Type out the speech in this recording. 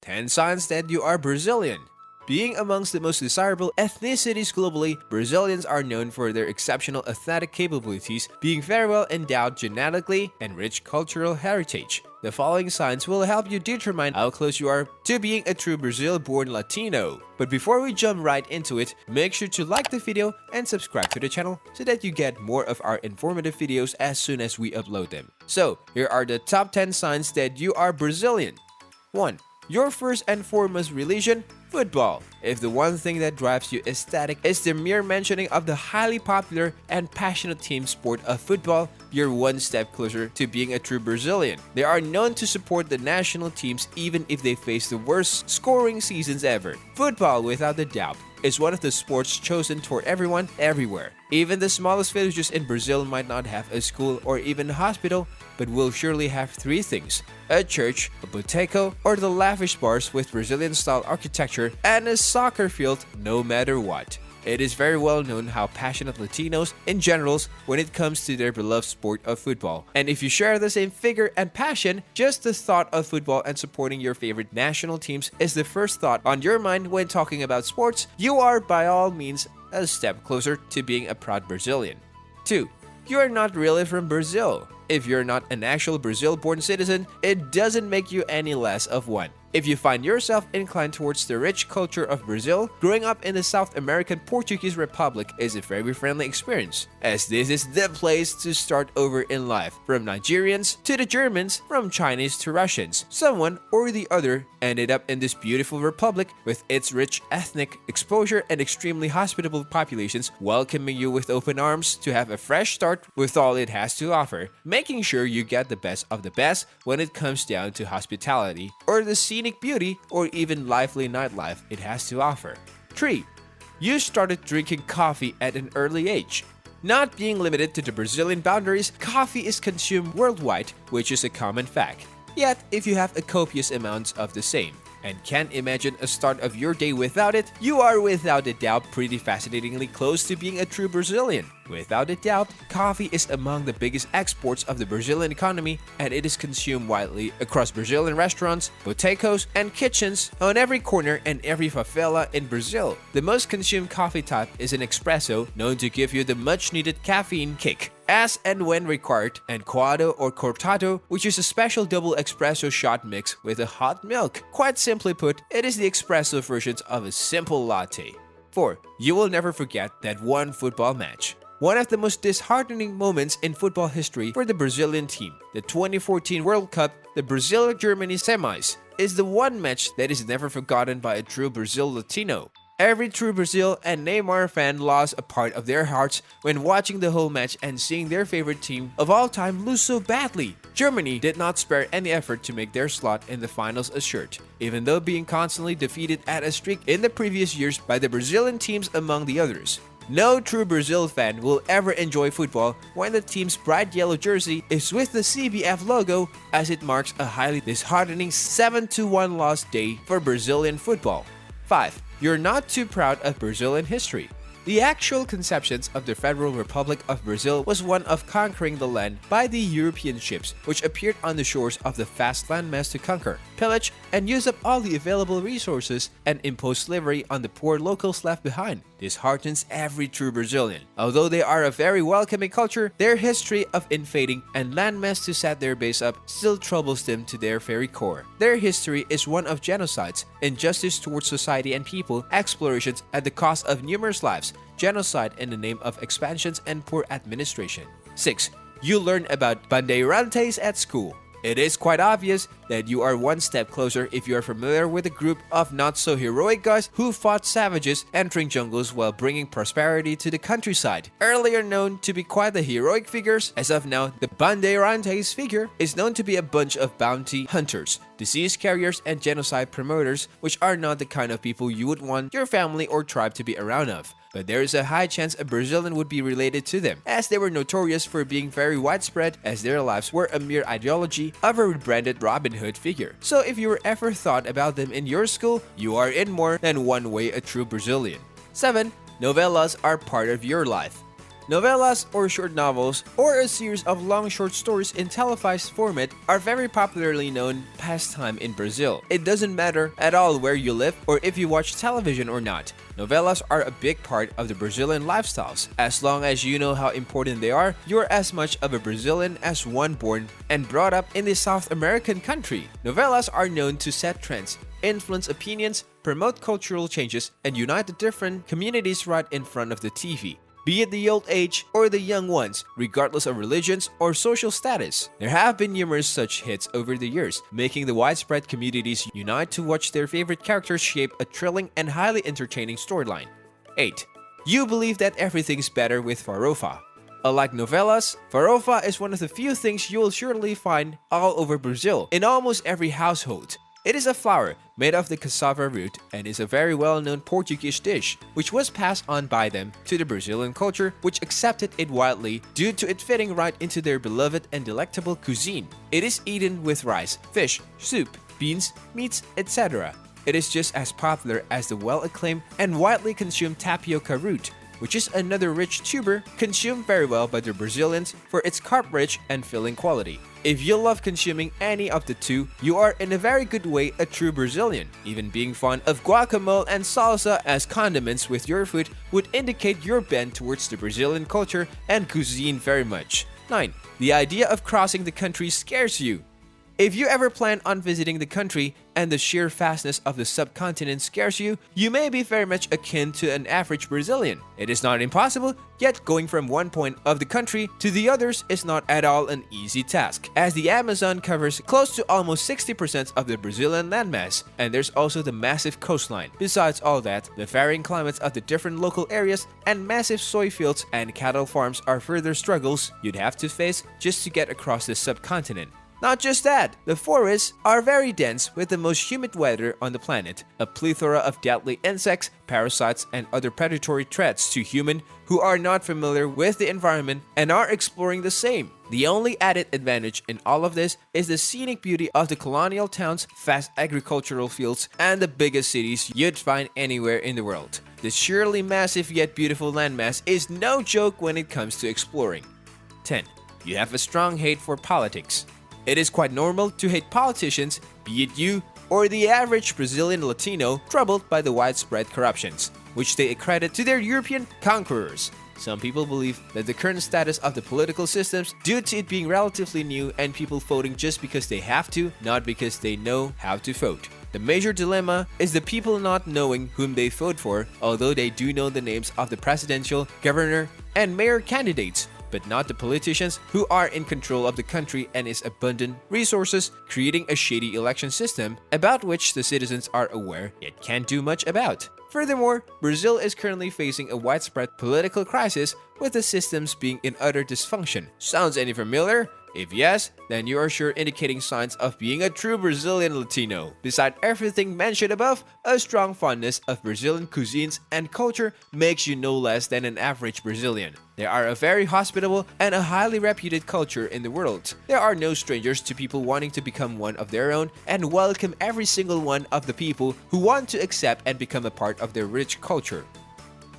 10 signs that you are Brazilian. Being amongst the most desirable ethnicities globally, Brazilians are known for their exceptional athletic capabilities, being very well endowed genetically, and rich cultural heritage. The following signs will help you determine how close you are to being a true Brazil-born Latino. But before we jump right into it, make sure to like the video and subscribe to the channel so that you get more of our informative videos as soon as we upload them. So, here are the top 10 signs that you are Brazilian. 1. Your first and foremost religion? Football. If the one thing that drives you ecstatic is the mere mentioning of the highly popular and passionate team sport of football, you're one step closer to being a true Brazilian. They are known to support the national teams even if they face the worst scoring seasons ever. Football, without a doubt, is one of the sports chosen for everyone, everywhere. Even the smallest villages in Brazil might not have a school or even a hospital, but will surely have three things: a church, a boteco, or the lavish bars with Brazilian-style architecture, and a soccer field no matter what. It is very well known how passionate Latinos in general when it comes to their beloved sport of football. And if you share the same figure and passion, just the thought of football and supporting your favorite national teams is the first thought on your mind when talking about sports, you are by all means a step closer to being a proud Brazilian. 2. You are not really from Brazil. If you're not an actual Brazil-born citizen, it doesn't make you any less of one. If you find yourself inclined towards the rich culture of Brazil, growing up in the South American Portuguese Republic is a very friendly experience, as this is the place to start over in life. From Nigerians to the Germans, from Chinese to Russians, someone or the other ended up in this beautiful republic with its rich ethnic exposure and extremely hospitable populations welcoming you with open arms to have a fresh start with all it has to offer, making sure you get the best of the best when it comes down to hospitality or the scenic beauty or even lively nightlife it has to offer. 3. You started drinking coffee at an early age. Not being limited to the Brazilian boundaries, coffee is consumed worldwide, which is a common fact. Yet, if you have a copious amount of the same, and can't imagine a start of your day without it, you are without a doubt pretty fascinatingly close to being a true Brazilian. Without a doubt, coffee is among the biggest exports of the Brazilian economy, and it is consumed widely across Brazilian restaurants, botecos, and kitchens on every corner and every favela in Brazil. The most consumed coffee type is an espresso, known to give you the much-needed caffeine kick, as and when required, and coado or cortado, which is a special double espresso shot mix with a hot milk. Quite simply put, it is the espresso version of a simple latte. 4. You will never forget that one football match. One of the most disheartening moments in football history for the Brazilian team, the 2014 World Cup, the Brazil-Germany semis, is the one match that is never forgotten by a true Brazil Latino. Every true Brazil and Neymar fan lost a part of their hearts when watching the whole match and seeing their favorite team of all time lose so badly. Germany did not spare any effort to make their slot in the finals assured, even though being constantly defeated at a streak in the previous years by the Brazilian teams among the others. No true Brazil fan will ever enjoy football when the team's bright yellow jersey is with the CBF logo, as it marks a highly disheartening 7-1 loss day for Brazilian football. 5. You're not too proud of Brazilian history. The actual conceptions of the Federal Republic of Brazil was one of conquering the land by the European ships, which appeared on the shores of the vast landmass to conquer, pillage, and use up all the available resources and impose slavery on the poor locals left behind. This heartens every true Brazilian. Although they are a very welcoming culture, their history of invading and landmass to set their base up still troubles them to their very core. Their history is one of genocides, injustice towards society and people, explorations at the cost of numerous lives, genocide in the name of expansions and poor administration. 6. You learn about Banderantes at school. It is quite obvious that you are one step closer if you are familiar with a group of not-so-heroic guys who fought savages entering jungles while bringing prosperity to the countryside. Earlier known to be quite the heroic figures, as of now, the Banderantes figure is known to be a bunch of bounty hunters, disease carriers, and genocide promoters, which are not the kind of people you would want your family or tribe to be around of. But there is a high chance a Brazilian would be related to them, as they were notorious for being very widespread, as their lives were a mere ideology of a rebranded Robin Hood figure. So if you were ever thought about them in your school, you are in more than one way a true Brazilian. 7. Novellas are part of your life. Novelas or short novels, or a series of long short stories in televised format are very popularly known pastime in Brazil. It doesn't matter at all where you live or if you watch television or not. Novelas are a big part of the Brazilian lifestyles. As long as you know how important they are, you're as much of a Brazilian as one born and brought up in this South American country. Novelas are known to set trends, influence opinions, promote cultural changes, and unite the different communities right in front of the TV. Be it the old age or the young ones, regardless of religions or social status. There have been numerous such hits over the years, making the widespread communities unite to watch their favorite characters shape a thrilling and highly entertaining storyline. 8. You believe that everything's better with farofa. Unlike novelas, farofa is one of the few things you will surely find all over Brazil, in almost every household. It is a flour made of the cassava root and is a very well-known Portuguese dish, which was passed on by them to the Brazilian culture, which accepted it widely due to it fitting right into their beloved and delectable cuisine. It is eaten with rice, fish, soup, beans, meats, etc. It is just as popular as the well-acclaimed and widely consumed tapioca root, which is another rich tuber consumed very well by the Brazilians for its carb-rich and filling quality. If you love consuming any of the two, you are in a very good way a true Brazilian. Even being fond of guacamole and salsa as condiments with your food would indicate your bent towards the Brazilian culture and cuisine very much. 9. The idea of crossing the country scares you. If you ever plan on visiting the country and the sheer vastness of the subcontinent scares you, you may be very much akin to an average Brazilian. It is not impossible, yet going from one point of the country to the others is not at all an easy task, as the Amazon covers close to almost 60% of the Brazilian landmass, and there's also the massive coastline. Besides all that, the varying climates of the different local areas and massive soy fields and cattle farms are further struggles you'd have to face just to get across the subcontinent. Not just that, the forests are very dense with the most humid weather on the planet, a plethora of deadly insects, parasites, and other predatory threats to humans who are not familiar with the environment and are exploring the same. The only added advantage in all of this is the scenic beauty of the colonial towns, vast agricultural fields, and the biggest cities you'd find anywhere in the world. The sheerly massive yet beautiful landmass is no joke when it comes to exploring. 10. You have a strong hate for politics. It is quite normal to hate politicians, be it you or the average Brazilian Latino troubled by the widespread corruptions, which they accredit to their European conquerors. Some people believe that the current status of the political systems, due to it being relatively new and people voting just because they have to, not because they know how to vote. The major dilemma is the people not knowing whom they vote for, although they do know the names of the presidential, governor, and mayor candidates, but not the politicians who are in control of the country and its abundant resources, creating a shady election system about which the citizens are aware yet can't do much about. Furthermore, Brazil is currently facing a widespread political crisis with the systems being in utter dysfunction. Sounds any familiar? If yes, then you are sure indicating signs of being a true Brazilian Latino. Beside everything mentioned above, a strong fondness of Brazilian cuisines and culture makes you no less than an average Brazilian. They are a very hospitable and a highly reputed culture in the world. There are no strangers to people wanting to become one of their own and welcome every single one of the people who want to accept and become a part of their rich culture.